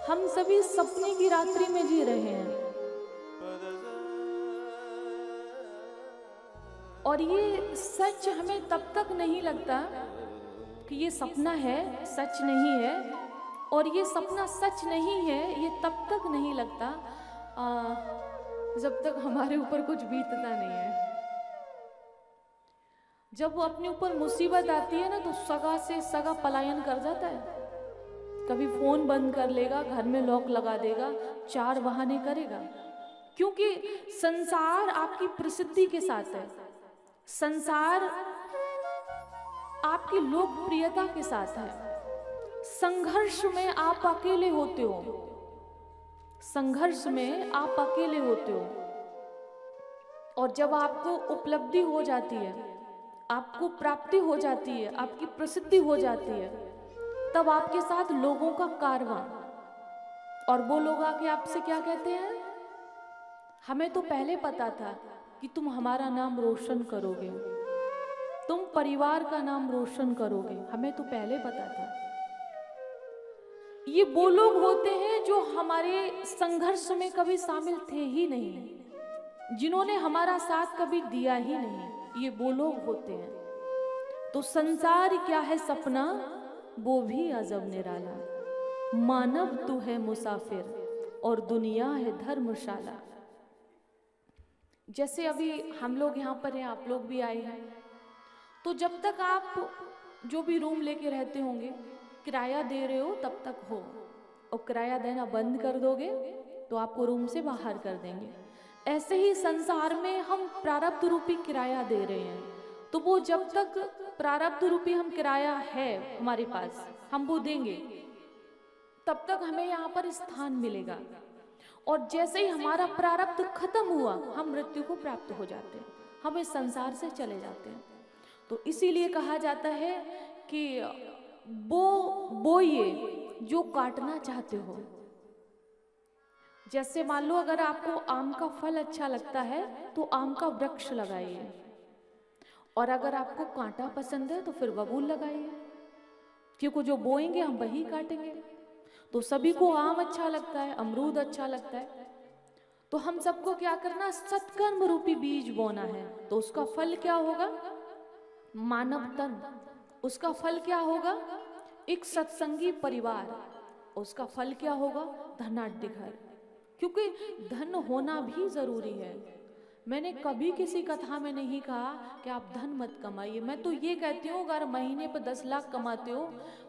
हम सभी सपने की रात्रि में जी रहे हैं और ये सच हमें तब तक नहीं लगता कि ये सपना है, सच नहीं है। और ये सपना सच नहीं है ये तब तक नहीं लगता जब तक हमारे ऊपर कुछ बीतता नहीं है। जब वो अपने ऊपर मुसीबत आती है ना तो सगा से सगा पलायन कर जाता है। कभी फोन बंद कर लेगा, घर में लॉक लगा देगा, चार बहाने करेगा, क्योंकि संसार आपकी प्रसिद्धि के साथ है, संसार आपकी लोकप्रियता के साथ है। संघर्ष में आप अकेले होते हो, संघर्ष में आप अकेले होते हो। और जब आपको उपलब्धि हो जाती है, आपको प्राप्ति हो जाती है, आपकी प्रसिद्धि हो जाती है, तब आपके साथ लोगों का कारवां। और वो लोग आके आपसे क्या कहते हैं, हमें तो पहले पता था कि तुम हमारा नाम रोशन करोगे, तुम परिवार का नाम रोशन करोगे, हमें तो पहले पता था। ये वो लोग होते हैं जो हमारे संघर्ष में कभी शामिल थे ही नहीं, जिन्होंने हमारा साथ कभी दिया ही नहीं, ये वो लोग होते हैं। तो संसार क्या है सपना, वो भी अजब निराला, मानव तू है मुसाफिर और दुनिया है धर्मशाला। जैसे अभी हम लोग यहाँ पर हैं, आप लोग भी आए हैं, तो जब तक आप जो भी रूम लेके रहते होंगे, किराया दे रहे हो तब तक हो, और किराया देना बंद कर दोगे तो आपको रूम से बाहर कर देंगे। ऐसे ही संसार में हम प्रारब्ध रूपी किराया दे रहे हैं, तो वो जब तक प्रारब्ध रूपी हम किराया है हमारे पास, हम वो देंगे, तब तक हमें यहाँ पर स्थान मिलेगा। और जैसे ही हमारा प्रारब्ध खत्म हुआ, हम मृत्यु को प्राप्त हो जाते हैं, हम इस संसार से चले जाते हैं। तो इसीलिए कहा जाता है कि वो ये जो काटना चाहते हो। जैसे मान लो अगर आपको आम का फल अच्छा लगता है तो आम का वृक्ष लगाइए, और अगर आपको कांटा पसंद है तो फिर बबूल लगाइए, क्योंकि जो बोएंगे हम वही काटेंगे। तो सभी को आम अच्छा लगता है, अमरूद अच्छा लगता है, तो हम सबको क्या करना, सत्कर्म रूपी बीज बोना है। तो उसका फल क्या होगा, मानव तन। उसका फल क्या होगा, एक सत्संगी परिवार। उसका फल क्या होगा, धनाढ्य घर, क्योंकि धन होना भी जरूरी है। मैंने कभी किसी कथा में नहीं कहा कि आप धन मत कमाइए। मैं तो ये कहती हूँ अगर महीने पर 10 लाख कमाते हो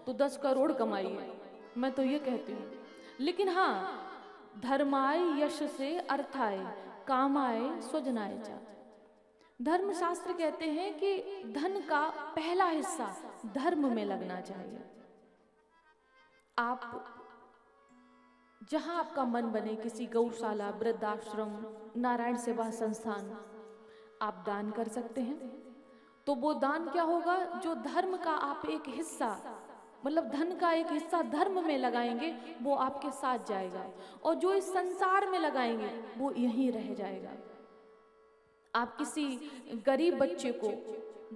तो 10 करोड़ कमाइए, मैं तो ये कहती हूँ। लेकिन हाँ, धर्माय यश से अर्थाय कामाय स्वजनाय च। धर्मशास्त्र कहते हैं कि धन का पहला हिस्सा धर्म में लगना चाहिए। आप जहां आपका मन बने, किसी गौशाला, वृद्धाश्रम, नारायण सेवा संस्थान, आप दान कर सकते हैं। तो वो दान क्या होगा, जो धर्म का आप एक हिस्सा, मतलब धन का एक हिस्सा धर्म में लगाएंगे, वो आपके साथ जाएगा, और जो इस संसार में लगाएंगे वो यहीं रह जाएगा। आप किसी गरीब बच्चे को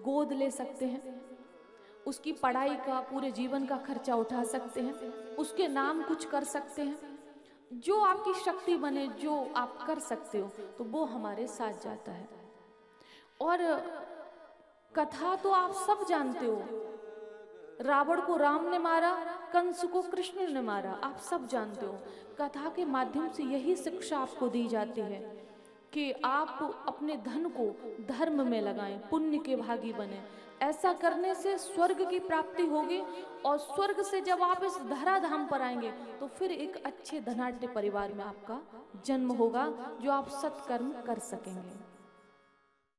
गोद ले सकते हैं, उसकी पढ़ाई का, पूरे जीवन का खर्चा उठा सकते हैं, उसके नाम कुछ कर सकते हैं। जो आपकी शक्ति बने, जो आप कर सकते हो, तो वो हमारे साथ जाता है। और कथा तो आप सब जानते हो, रावण को राम ने मारा, कंस को कृष्ण ने मारा, आप सब जानते हो। कथा के माध्यम से यही शिक्षा आपको दी जाती है कि आप अपने धन को धर्म में लगाएं, पुण्य के भागी बने। ऐसा करने से स्वर्ग की प्राप्ति होगी, और स्वर्ग से जब आप इस धराधाम पर आएंगे तो फिर एक अच्छे धनाढ्य परिवार में आपका जन्म होगा, जो आप सत्कर्म कर सकेंगे।